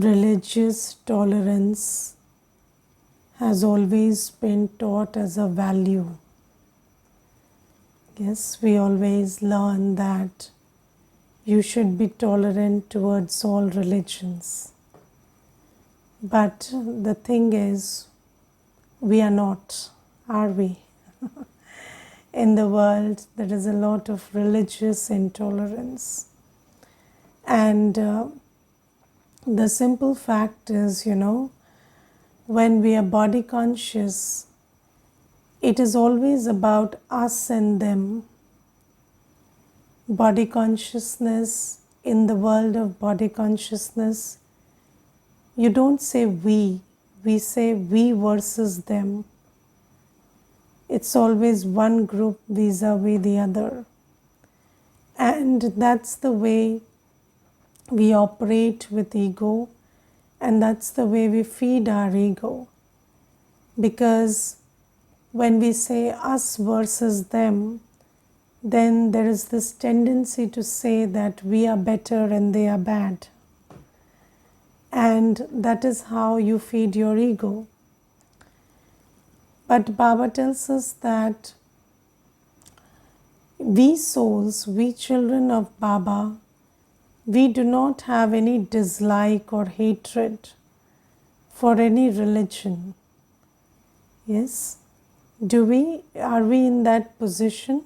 religious tolerance has always been taught as a value. Yes, we always learn that you should be tolerant towards all religions. But the thing is, we are not, are we? In the world, there is a lot of religious intolerance. And the simple fact is, when we are body conscious, it is always about us and them. Body consciousness, in the world of body consciousness, you don't say we say we versus them. It's always one group vis-a-vis the other. And that's the way we operate with ego, and that's the way we feed our ego. Because when we say us versus them, then there is this tendency to say that we are better and they are bad. And that is how you feed your ego. But Baba tells us that we souls, we children of Baba, we do not have any dislike or hatred for any religion. Yes? Do we? Are we in that position?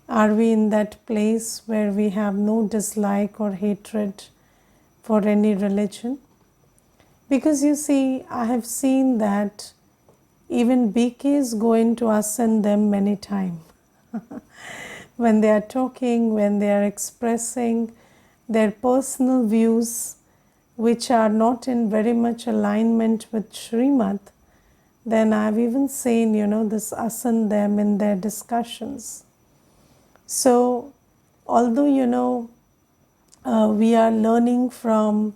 Are we in that place where we have no dislike or hatred for any religion? Because you see, I have seen that even BKs go into us and them many times. When they are talking, when they are expressing their personal views, which are not in very much alignment with Srimad, then I've even seen, this us and them in their discussions. So, although, we are learning from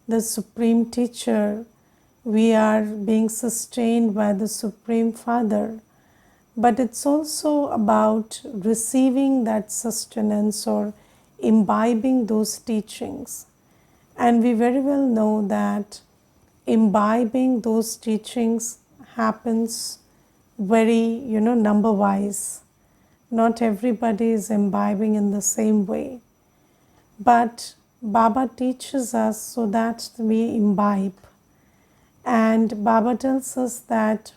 the Supreme Teacher, we are being sustained by the Supreme Father, but it's also about receiving that sustenance or imbibing those teachings. And we very well know that imbibing those teachings happens very, number wise. Not everybody is imbibing in the same way. But Baba teaches us so that we imbibe. And Baba tells us that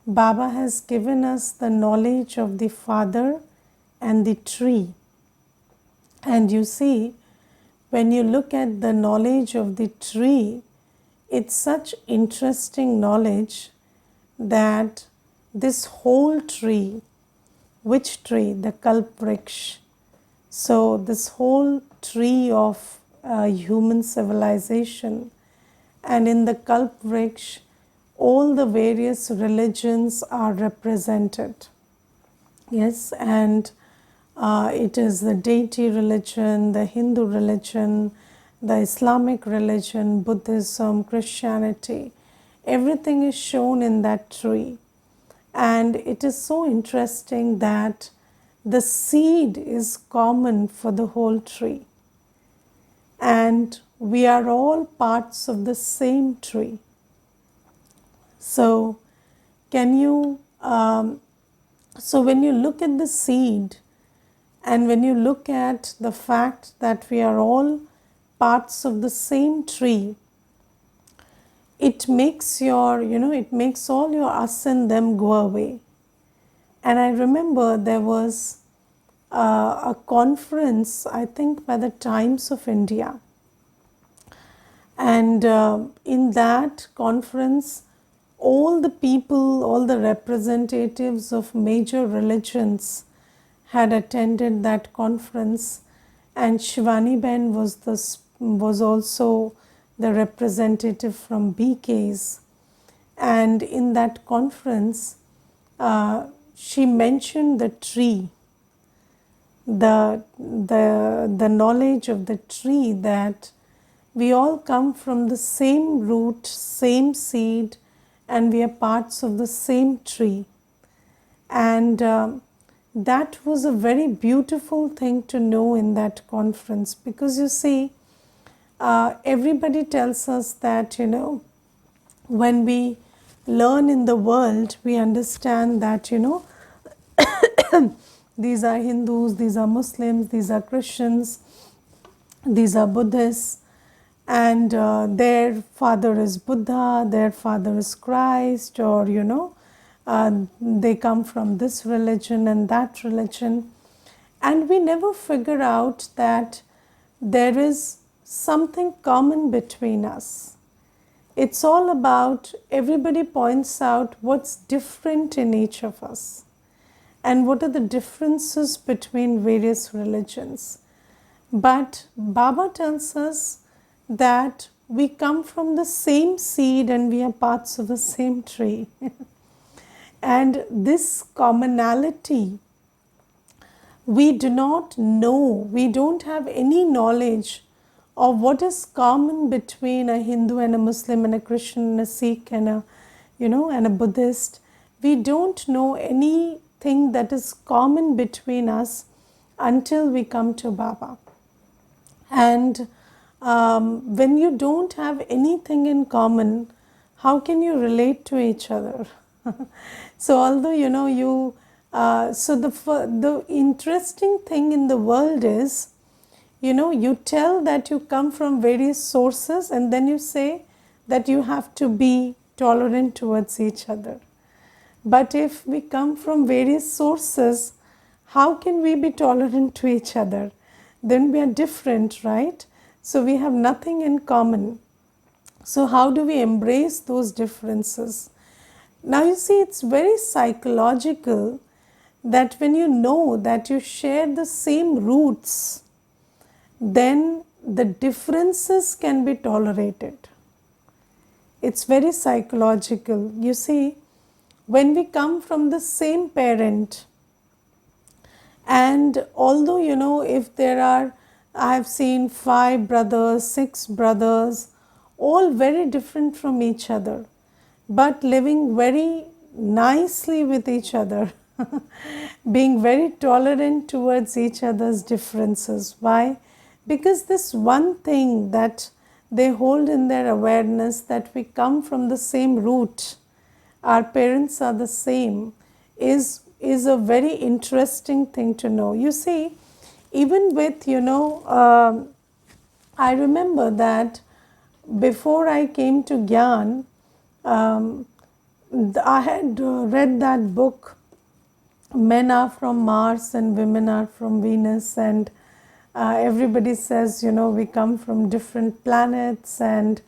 Baba has given us the knowledge of the Father and the tree. And you see, when you look at the knowledge of the tree, it's such interesting knowledge that this whole tree, which tree? The Kalpvriksh. So this whole tree of human civilization, and in the Kalpvriksh, all the various religions are represented. Yes, and it is the deity religion, the Hindu religion, the Islamic religion, Buddhism, Christianity. Everything is shown in that tree. And it is so interesting that the seed is common for the whole tree. And we are all parts of the same tree. So, when you look at the seed, and when you look at the fact that we are all parts of the same tree, it makes it makes all your us and them go away. And I remember there was a conference, I think by the Times of India. And in that conference, all the people, all the representatives of major religions had attended that conference, and Shivani Ben was also the representative from BKs. And in that conference, she mentioned the tree, the knowledge of the tree, that we all come from the same root, same seed, and we are parts of the same tree. And that was a very beautiful thing to know in that conference, because you see, everybody tells us that, when we learn in the world, we understand that, these are Hindus, these are Muslims, these are Christians, these are Buddhists, and their father is Buddha, their father is Christ, or they come from this religion and that religion, and we never figure out that there is something common between us. It's all about, everybody points out what's different in each of us and what are the differences between various religions. But Baba tells us that we come from the same seed and we are parts of the same tree. And this commonality, we do not know, we don't have any knowledge of what is common between a Hindu and a Muslim and a Christian and a Sikh and a Buddhist. We don't know anything that is common between us until we come to Baba. And when you don't have anything in common, how can you relate to each other? So although so the interesting thing in the world is, you tell that you come from various sources and then you say that you have to be tolerant towards each other. But if we come from various sources, how can we be tolerant to each other? Then we are different, right? So we have nothing in common. So how do we embrace those differences? Now you see, it's very psychological that when you know that you share the same roots, then the differences can be tolerated. It's very psychological. You see, when we come from the same parent, and although, if there are, I have seen 5 brothers, 6 brothers, all very different from each other, but living very nicely with each other, being very tolerant towards each other's differences. Why? Because this one thing that they hold in their awareness, that we come from the same root, our parents are the same, is a very interesting thing to know. You see, even with, I remember that before I came to Gyan, I had read that book, Men Are From Mars and Women Are From Venus, and everybody says, we come from different planets, and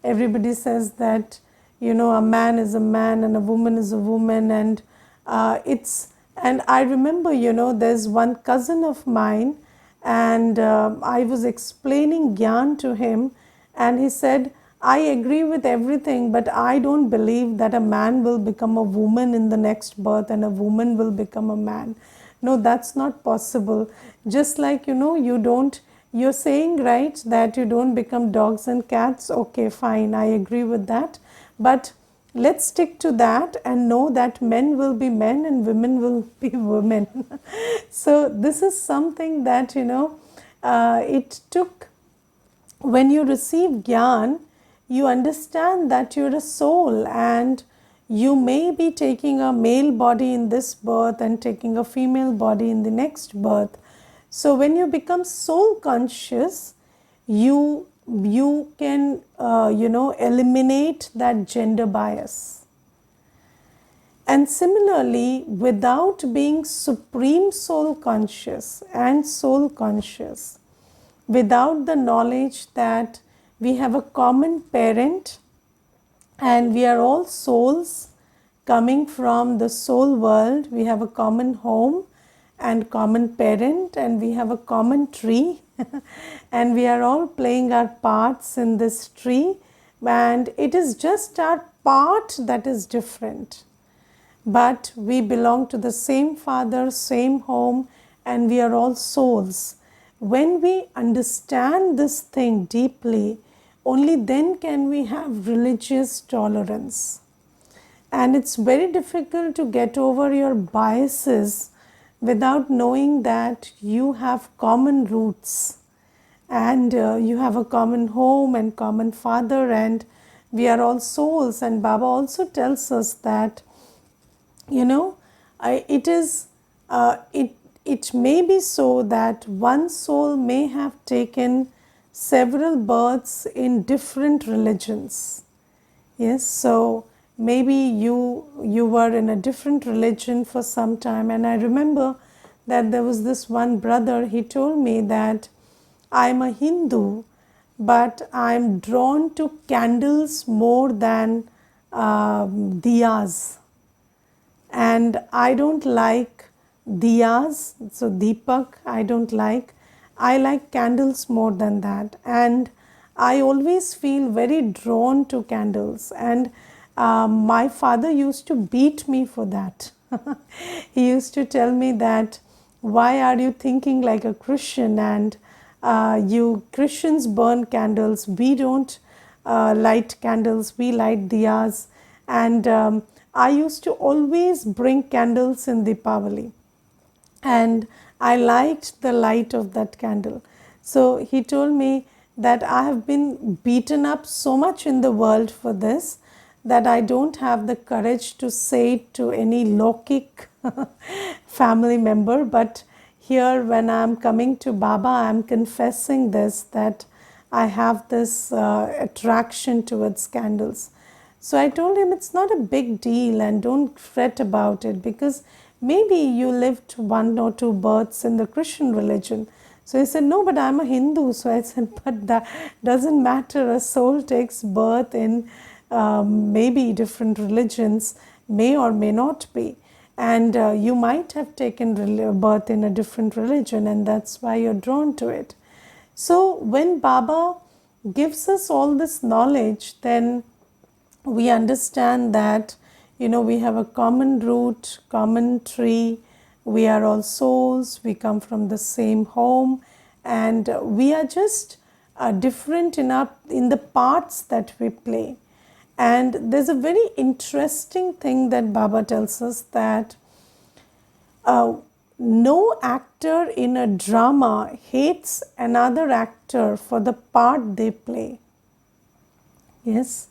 everybody says that, a man is a man and a woman is a woman, and and I remember, there's one cousin of mine, and I was explaining Gyan to him, and he said, I agree with everything, but I don't believe that a man will become a woman in the next birth and a woman will become a man. No, that's not possible. Just like, you're saying, right, that you don't become dogs and cats. Okay, fine, I agree with that. But let's stick to that and know that men will be men and women will be women. So this is something that, it took, when you receive Gyan, you understand that you're a soul and you may be taking a male body in this birth and taking a female body in the next birth. So when you become soul conscious, you can eliminate that gender bias. And similarly, without being supreme soul conscious and soul conscious, without the knowledge that we have a common parent and we are all souls coming from the soul world, we have a common home and common parent, and we have a common tree and we are all playing our parts in this tree, and it is just our part that is different, but we belong to the same father, same home, and we are all souls. When we understand this thing deeply, only then can we have religious tolerance. And it's very difficult to get over your biases without knowing that you have common roots. and you have a common home and common father, and we are all souls. And Baba also tells us that, you know, it is it may be so that one soul may have taken several births in different religions. Yes, so maybe you were in a different religion for some time, and I remember that there was this one brother. He told me that I'm a Hindu, but I'm drawn to candles more than diyas, and I don't like diyas, so Deepak, I don't like. I like candles more than that, and I always feel very drawn to candles. And my father used to beat me for that. He used to tell me that, why are you thinking like a Christian, and you Christians burn candles, we don't light candles, we light diyas. And I used to always bring candles in Deepavali, and I liked the light of that candle. So he told me that I have been beaten up so much in the world for this that I don't have the courage to say it to any Lokik family member. But here, when I'm coming to Baba, I'm confessing this, that I have this attraction towards candles. So I told him it's not a big deal and don't fret about it, because maybe you lived one or two births in the Christian religion. So he said, no, but I'm a Hindu. So I said, but that doesn't matter. A soul takes birth in maybe different religions, may or may not be. And you might have taken birth in a different religion, and that's why you're drawn to it. So when Baba gives us all this knowledge, then we understand that, you know, we have a common root, common tree, we are all souls, we come from the same home, and we are just different in the parts that we play. And there's a very interesting thing that Baba tells us, that no actor in a drama hates another actor for the part they play. Yes.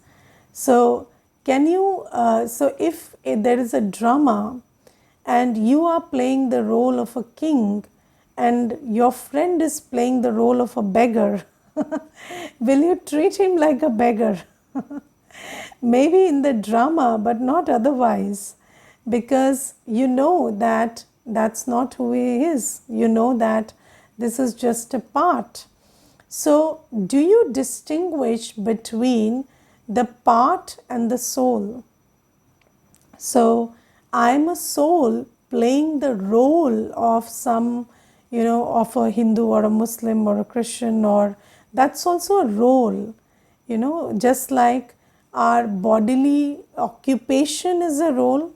So, can you, so if there is a drama and you are playing the role of a king and your friend is playing the role of a beggar, will you treat him like a beggar? Maybe in the drama, but not otherwise, because you know that that's not who he is. You know that this is just a part. So, do you distinguish between the part and the soul? So, I am a soul playing the role of some, you know, of a Hindu or a Muslim or a Christian, or that's also a role, you know, just like our bodily occupation is a role,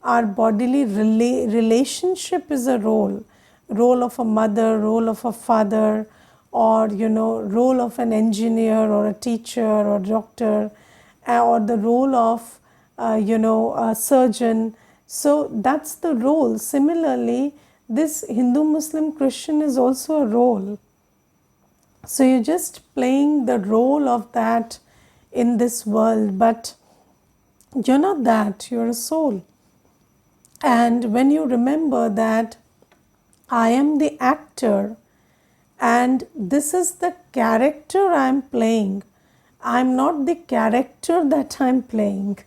our bodily relationship is a role of a mother, role of a father, or, you know, role of an engineer or a teacher or doctor, or the role of you know, a surgeon. So that's the role. Similarly, this Hindu, Muslim, Christian is also a role. So you're just playing the role of that in this world, but you're not that, you're a soul. And when you remember that I am the actor and this is the character I'm playing, I'm not the character that I'm playing.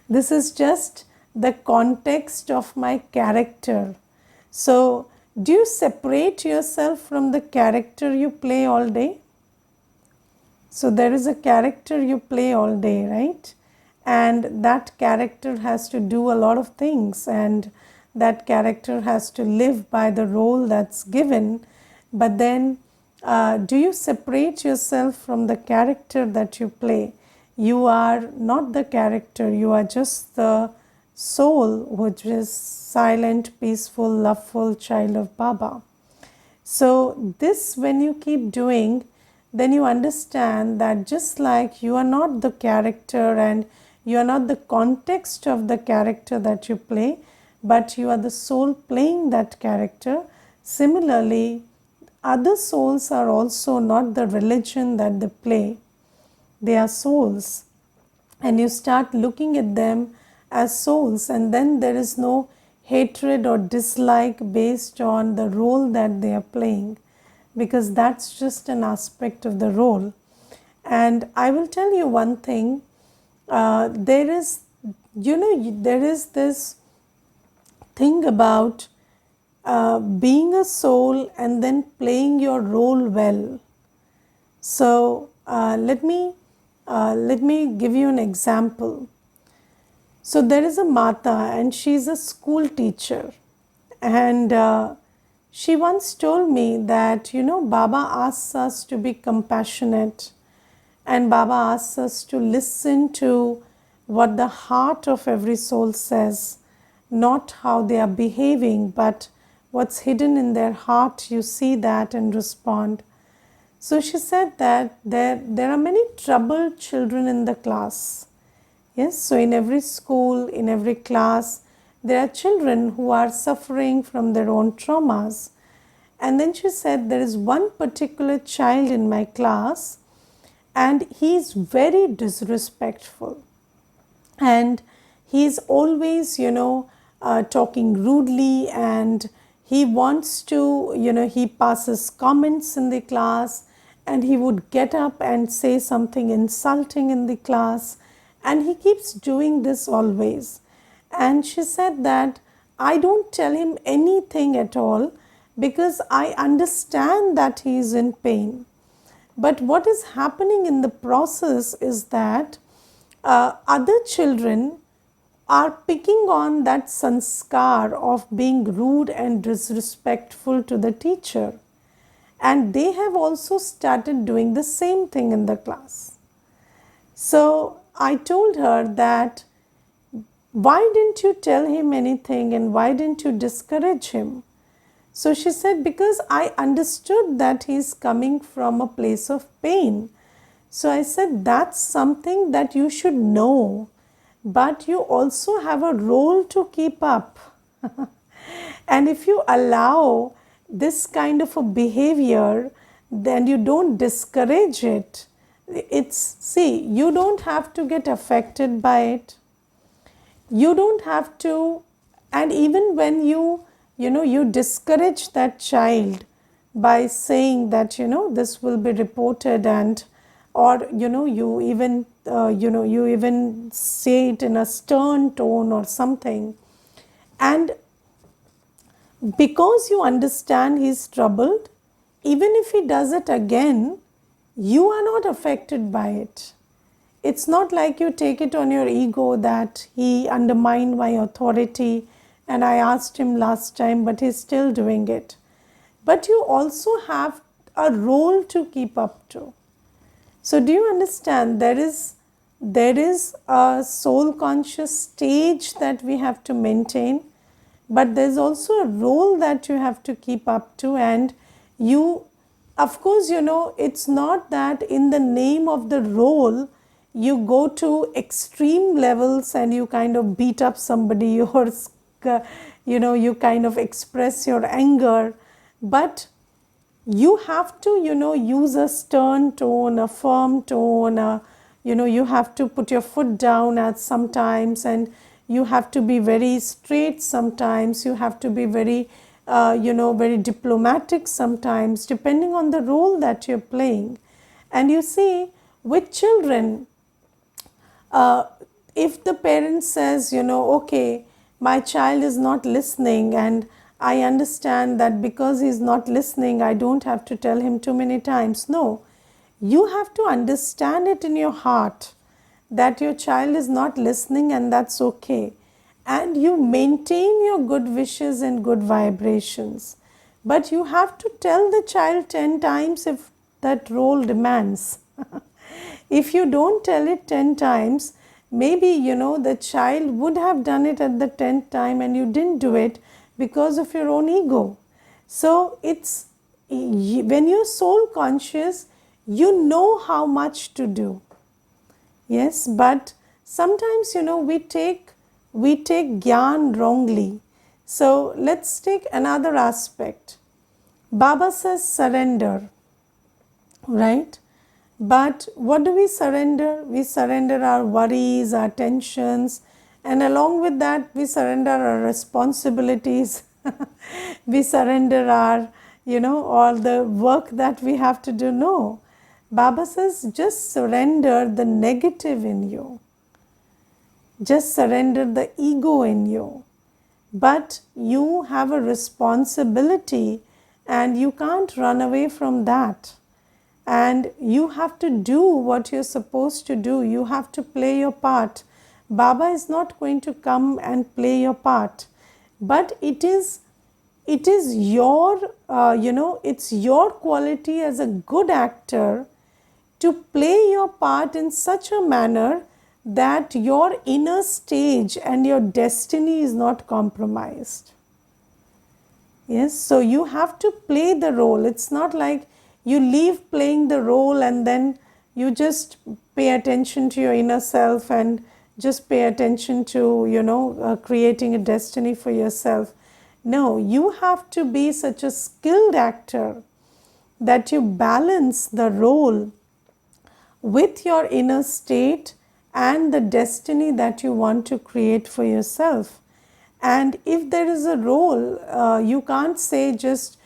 This is just the context of my character. So, do you separate yourself from the character you play all day? So, there is a character you play all day, right? And that character has to do a lot of things, and that character has to live by the role that's given. But then, do you separate yourself from the character that you play? You are not the character, you are just the soul, which is silent, peaceful, loveful child of Baba. So, this when you keep doing, then you understand that just like you are not the character and you are not the context of the character that you play, but you are the soul playing that character. Similarly, other souls are also not the religion that they play, they are souls. And you start looking at them as souls, and then there is no hatred or dislike based on the role that they are playing, because that's just an aspect of the role. And I will tell you one thing, there is, there is this thing about being a soul and then playing your role well. So let me give you an example. So there is a Mata, and she's a school teacher, and she once told me that, Baba asks us to be compassionate, and Baba asks us to listen to what the heart of every soul says, not how they are behaving, but what's hidden in their heart. You see that and respond. So she said that there are many troubled children in the class. Yes, so in every school, in every class, there are children who are suffering from their own traumas. And then she said, there is one particular child in my class, and he is very disrespectful. And he is always, talking rudely, and he wants to, he passes comments in the class, and he would get up and say something insulting in the class, and he keeps doing this always. And she said that I don't tell him anything at all, because I understand that he is in pain. But what is happening in the process is that other children are picking on that sanskar of being rude and disrespectful to the teacher, and they have also started doing the same thing in the class. So I told her that, why didn't you tell him anything, and why didn't you discourage him? So she said, because I understood that he is coming from a place of pain. So I said, that's something that you should know, but you also have a role to keep up. And if you allow this kind of a behavior, then you don't discourage it. See, you don't have to get affected by it. You don't have to, and even when you discourage that child by saying that, this will be reported, and or you even you even say it in a stern tone or something, and because you understand he's troubled, even if he does it again, you are not affected by it. It's not like you take it on your ego that he undermined my authority and I asked him last time, but he's still doing it. But you also have a role to keep up to. So do you understand, there is a soul conscious stage that we have to maintain, but there's also a role that you have to keep up to. And you, of course, it's not that in the name of the role you go to extreme levels and you kind of beat up somebody, or you kind of express your anger, but you have to use a stern tone, a firm tone, you have to put your foot down at sometimes, and you have to be very straight sometimes, you have to be very very diplomatic sometimes, depending on the role that you're playing. And you see, with children, if the parent says, okay, my child is not listening, and I understand that because he's not listening, I don't have to tell him too many times. No, you have to understand it in your heart that your child is not listening, and that's okay. And you maintain your good wishes and good vibrations. But you have to tell the child 10 times if that role demands. If you don't tell it 10 times, maybe the child would have done it at the 10th time and you didn't do it because of your own ego. So it's when you're soul conscious, you know how much to do. Yes, but sometimes we take gyan wrongly. So let's take another aspect. Baba says surrender, right? But what do we surrender? We surrender our worries, our tensions, and along with that, we surrender our responsibilities. We surrender our, all the work that we have to do. No. Baba says just surrender the negative in you, just surrender the ego in you. But you have a responsibility and you can't run away from that. And you have to do what you're supposed to do. You have to play your part. Baba is not going to come and play your part, but it is your it's your quality as a good actor to play your part in such a manner that your inner stage and your destiny is not compromised. Yes, so you have to play the role. It's not like you leave playing the role and then you just pay attention to your inner self and just pay attention to, creating a destiny for yourself. No, you have to be such a skilled actor that you balance the role with your inner state and the destiny that you want to create for yourself. And if there is a role, you can't say just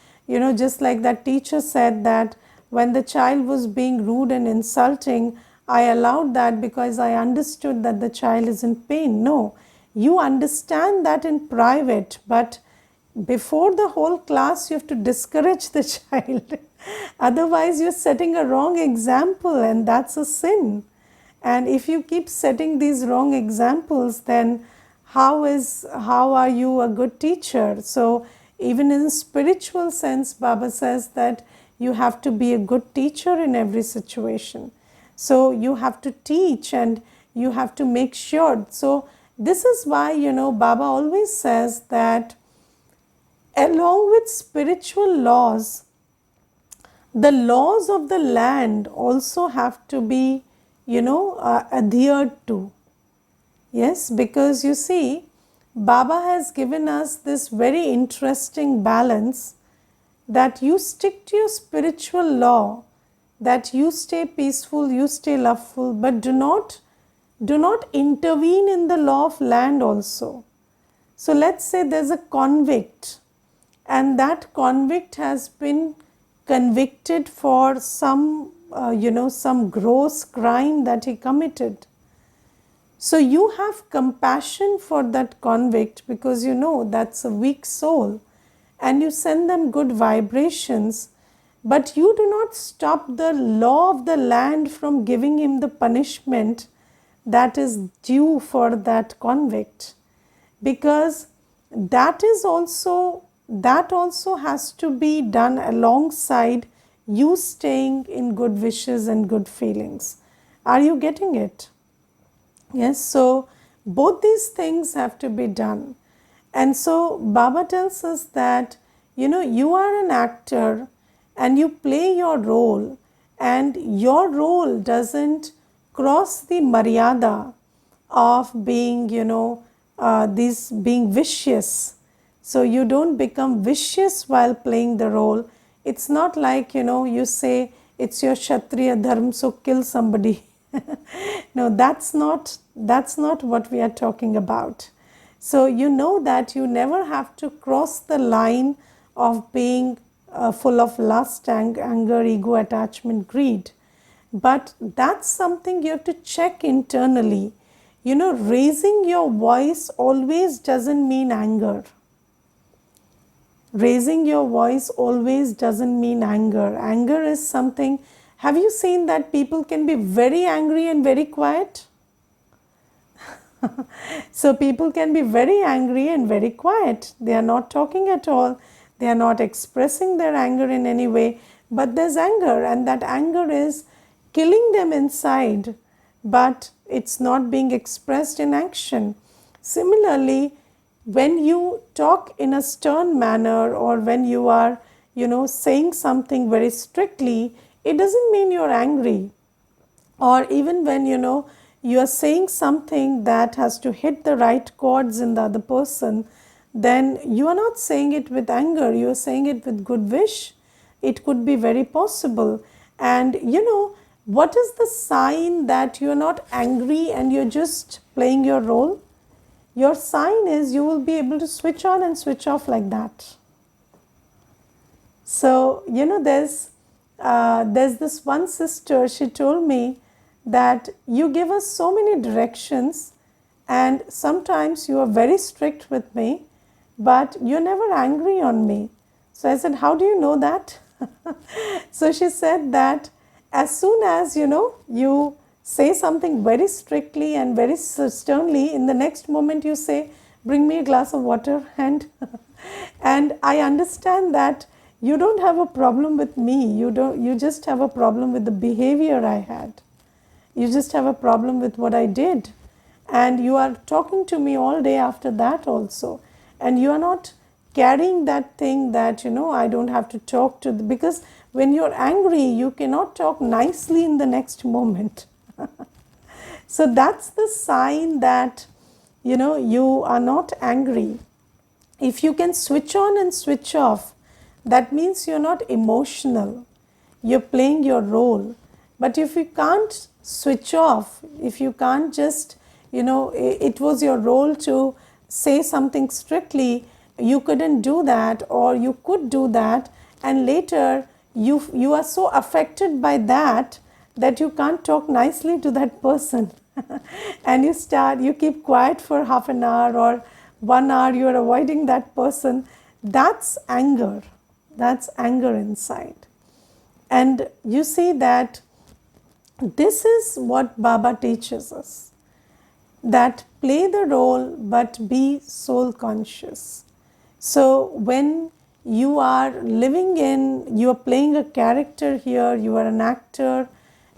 like that teacher said that when the child was being rude and insulting, I allowed that because I understood that the child is in pain. No, you understand that in private, but before the whole class, you have to discourage the child. Otherwise, you're setting a wrong example, and that's a sin. And if you keep setting these wrong examples, then how are you a good teacher? So even in spiritual sense, Baba says that you have to be a good teacher in every situation. So you have to teach and you have to make sure. So this is why, Baba always says that along with spiritual laws, the laws of the land also have to be, adhered to. Yes, because you see, Baba has given us this very interesting balance that you stick to your spiritual law, that you stay peaceful, you stay loveful, but do not intervene in the law of land also. So let's say there's a convict and that convict has been convicted for some gross crime that he committed. So you have compassion for that convict because you know that's a weak soul and you send them good vibrations, but you do not stop the law of the land from giving him the punishment that is due for that convict, because that also has to be done alongside you staying in good wishes and good feelings. Are you getting it? Yes, so both these things have to be done. And so Baba tells us that, you are an actor and you play your role, and your role doesn't cross the maryada of being, being vicious. So you don't become vicious while playing the role. It's not like, you say it's your Kshatriya dharma, so kill somebody. No, that's not what we are talking about. So you know that you never have to cross the line of being full of lust, anger, ego, attachment, greed. But that's something you have to check internally. Raising your voice always doesn't mean anger. Raising your voice always doesn't mean anger. Anger is something. Have you seen that people can be very angry and very quiet? So people can be very angry and very quiet. They are not talking at all. They are not expressing their anger in any way. But there's anger, and that anger is killing them inside, but it's not being expressed in action. Similarly, when you talk in a stern manner or when you are, saying something very strictly, it doesn't mean you're angry. Or even when, you are saying something that has to hit the right chords in the other person, then you are not saying it with anger, you are saying it with good wish. It could be very possible. And what is the sign that you are not angry and you're just playing your role? Your sign is you will be able to switch on and switch off like that. So, there's this one sister, she told me that you give us so many directions and sometimes you are very strict with me, but you're never angry on me. So I said, how do you know that? So she said that as soon as you say something very strictly and very sternly, in the next moment you say, bring me a glass of water, and I understand that you don't have a problem with me, you just have a problem with the behavior I had. You just have a problem with what I did, and you are talking to me all day after that also, and you are not carrying that thing that I don't have to talk to, because when you're angry you cannot talk nicely in the next moment. So that's the sign that you are not angry. If you can switch on and switch off, that means you're not emotional, you're playing your role. But if you can't switch off, if you can't just, it was your role to say something strictly, you couldn't do that, or you could do that, and later you are so affected by that that you can't talk nicely to that person. And you keep quiet for half an hour or 1 hour, you are avoiding that person. That's anger. That's anger inside. And you see that this is what Baba teaches us, that play the role but be soul conscious. So when you are you are playing a character here, you are an actor,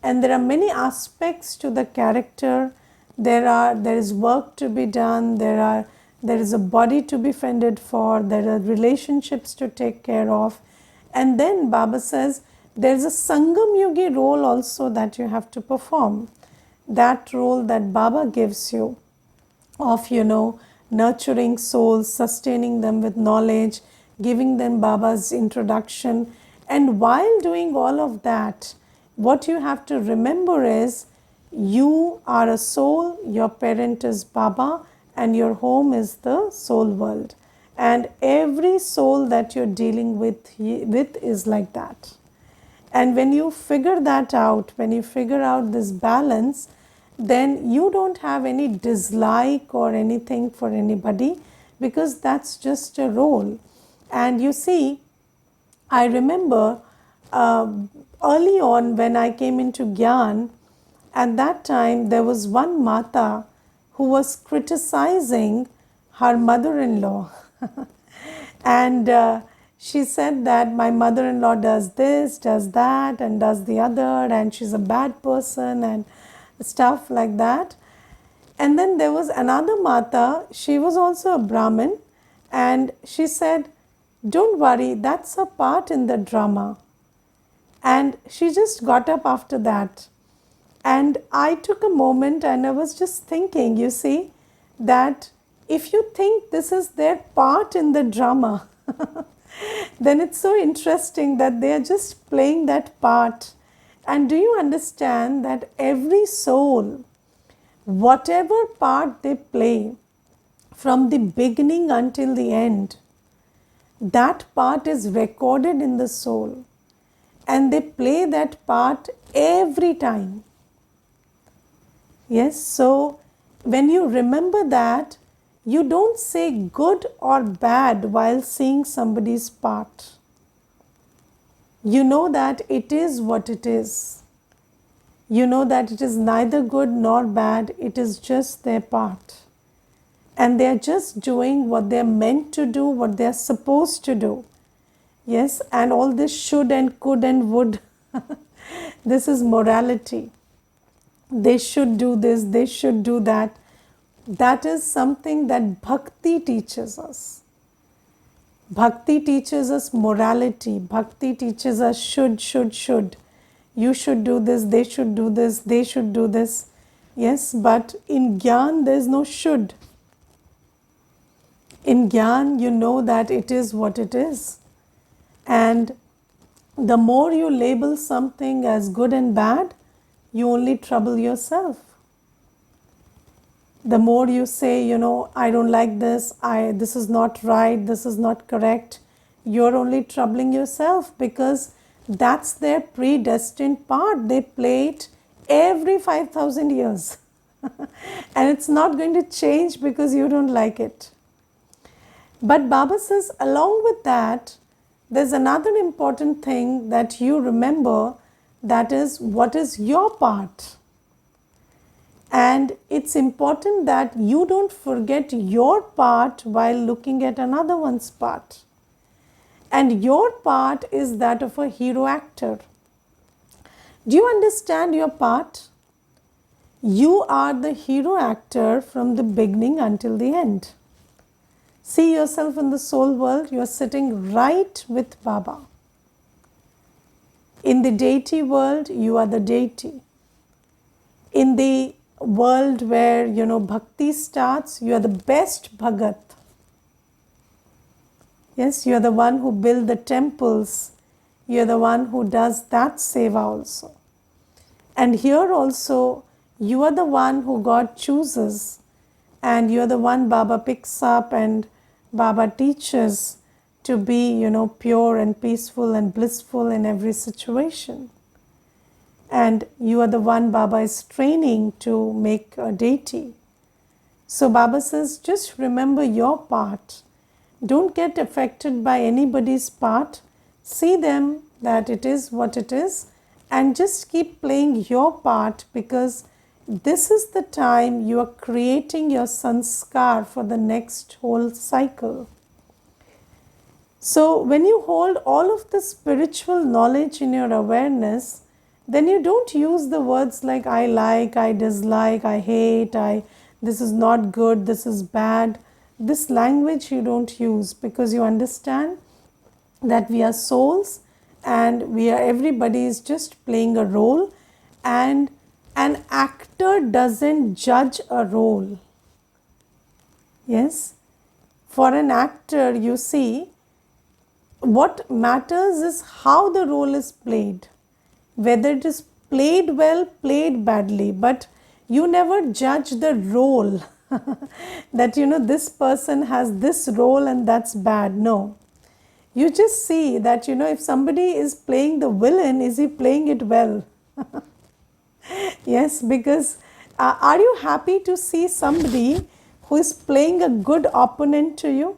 and there are many aspects to the character. There is work to be done, there is a body to be fended for, there are relationships to take care of. And then Baba says there is a Sangam Yogi role also that you have to perform. That role that Baba gives you of nurturing souls, sustaining them with knowledge, giving them Baba's introduction. And while doing all of that, what you have to remember is you are a soul, your parent is Baba, and your home is the soul world. And every soul that you're dealing with is like that. And when you figure that out, when you figure out this balance, then you don't have any dislike or anything for anybody, because that's just a role. And you see, I remember early on when I came into Gyan, at that time there was one Mata who was criticizing her mother-in-law. And she said that my mother-in-law does this, does that, and does the other, and she's a bad person and stuff like that. And then there was another Mata, she was also a Brahmin, and she said, don't worry, that's a part in the drama. And she just got up after that. And I took a moment and I was just thinking, you see, that if you think this is their part in the drama, then it's so interesting that they are just playing that part. And do you understand that every soul, whatever part they play from the beginning until the end, that part is recorded in the soul, and they play that part every time. Yes, so when you remember that, you don't say good or bad while seeing somebody's part. You know that it is what it is. You know that it is neither good nor bad, it is just their part. And they are just doing what they are meant to do, what they are supposed to do. Yes, and all this should and could and would, this is morality. They should do this, they should do that. That is something that Bhakti teaches us. Bhakti teaches us morality. Bhakti teaches us should. You should do this, they should do this, they should do this. Yes, but in Gyan there is no should. In Gyan, you know that it is what it is. And the more you label something as good and bad, you only trouble yourself. The more you say, I don't like this, this is not right, this is not correct, you're only troubling yourself, because that's their predestined part. They play it every 5,000 years. And it's not going to change because you don't like it. But Baba says, along with that, there's another important thing that you remember, that is, what is your part? And it's important that you don't forget your part while looking at another one's part. And your part is that of a hero actor. Do you understand your part? You are the hero actor from the beginning until the end. See yourself in the soul world, you are sitting right with Baba. In the deity world, you are the deity. In the world where, bhakti starts, you are the best bhagat. Yes, you are the one who build the temples. You are the one who does that seva also. And here also, you are the one who God chooses, and you are the one Baba picks up and Baba teaches to be, pure and peaceful and blissful in every situation. And you are the one Baba is training to make a deity. So Baba says, just remember your part. Don't get affected by anybody's part. See them that it is what it is, and just keep playing your part, because this is the time you are creating your sanskar for the next whole cycle. So when you hold all of the spiritual knowledge in your awareness, then you don't use the words like I like, I dislike, I hate, this is not good, this is bad. This language you don't use, because you understand that we are souls and everybody is just playing a role, and an actor doesn't judge a role. Yes, for an actor, you see, what matters is how the role is played, whether it is played well, played badly, but you never judge the role that this person has this role and that's bad. No, you just see that if somebody is playing the villain, is he playing it well? Yes, because are you happy to see somebody who is playing a good opponent to you?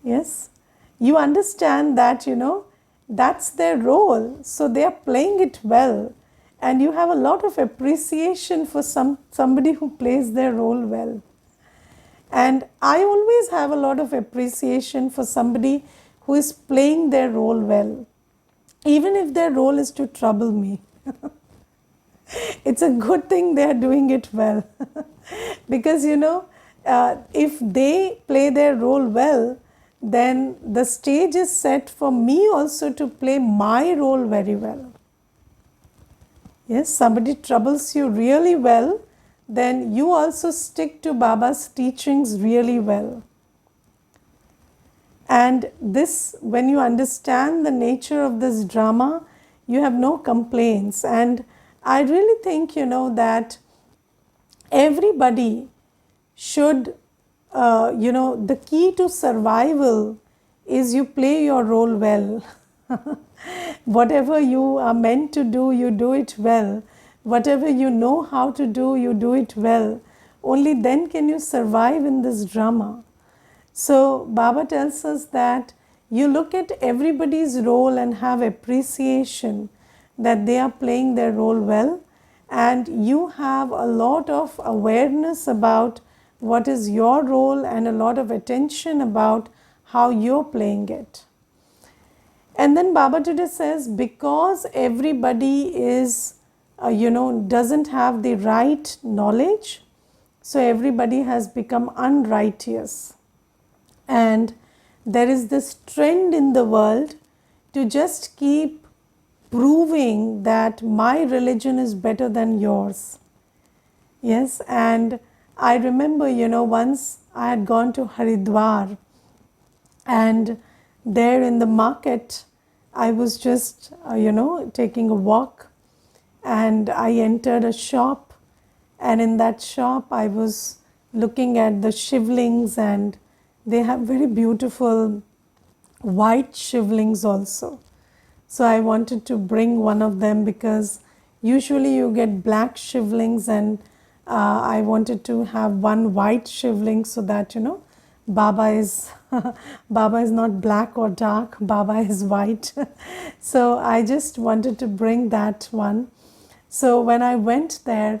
Yes, you understand that that's their role, so they are playing it well, and you have a lot of appreciation for somebody who plays their role well. And I always have a lot of appreciation for somebody who is playing their role well, even if their role is to trouble me. It's a good thing they are doing it well. Because if they play their role well, then the stage is set for me also to play my role very well. Yes, somebody troubles you really well, then you also stick to Baba's teachings really well. And this, when you understand the nature of this drama, you have no complaints. And I really think, that everybody should, the key to survival is you play your role well. Whatever you are meant to do, you do it well. Whatever you know how to do, you do it well. Only then can you survive in this drama. So Baba tells us that you look at everybody's role and have appreciation that they are playing their role well, and you have a lot of awareness about what is your role and a lot of attention about how you're playing it. And then Baba today says, because everybody is, doesn't have the right knowledge, so everybody has become unrighteous. And there is this trend in the world to just keep proving that my religion is better than yours. Yes, and I remember, once I had gone to Haridwar, and there in the market I was just taking a walk, and I entered a shop, and in that shop I was looking at the shivlings, and they have very beautiful white shivlings also. So I wanted to bring one of them, because usually you get black shivlings, and I wanted to have one white shivling, so that Baba is Baba is not black or dark, Baba is white. So I just wanted to bring that one. So when I went there,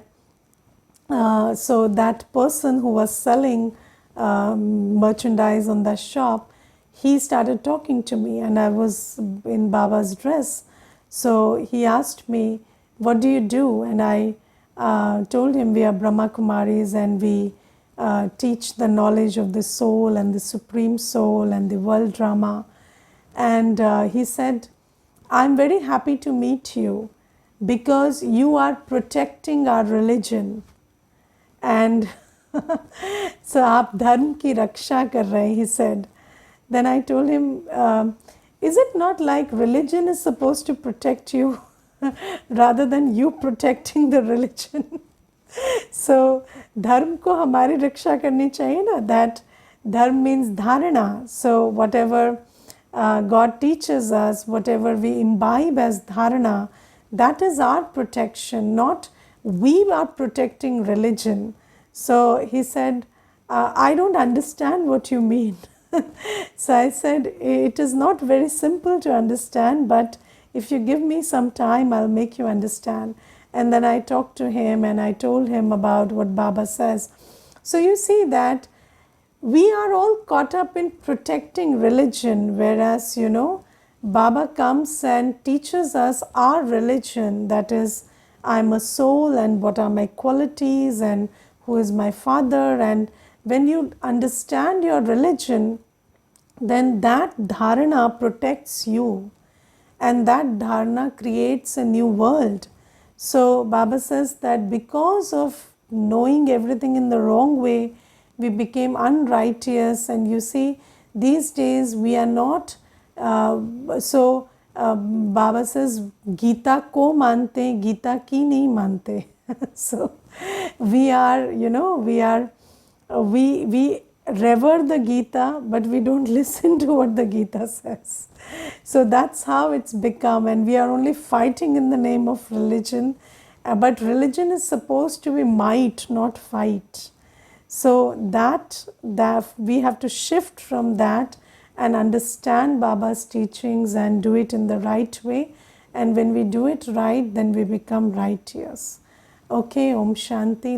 so that person who was selling merchandise on the shop, he started talking to me, and I was in Baba's dress. So he asked me, what do you do? And I told him, we are Brahma Kumaris, and we teach the knowledge of the soul and the supreme soul and the world drama. And he said, I'm very happy to meet you, because you are protecting our religion. And so आप धर्म की रक्षा कर रहे हैं, he said. Then I told him, is it not like religion is supposed to protect you rather than you protecting the religion? So धर्म को हमारी रक्षा करनी चाहिए ना. That धर्म means dharana. So whatever God teaches us, whatever we imbibe as dharana, that is our protection, not we are protecting religion. So he said, I don't understand what you mean. So I said, it is not very simple to understand, but if you give me some time, I'll make you understand. And then I talked to him, and I told him about what Baba says. So you see that we are all caught up in protecting religion, whereas Baba comes and teaches us our religion, that is, I'm a soul, and what are my qualities, and who is my father. And when you understand your religion, then that dharana protects you, and that dharana creates a new world. So Baba says that because of knowing everything in the wrong way, we became unrighteous. And you see, these days we are not Baba says, Gita ko mante, Gita ki nahi mante. So we are, we revere the Gita, but we don't listen to what the Gita says. So that's how it's become, and we are only fighting in the name of religion. But religion is supposed to be might, not fight. So that we have to shift from that and understand Baba's teachings and do it in the right way. And when we do it right, then we become righteous. Okay, Om Shanti.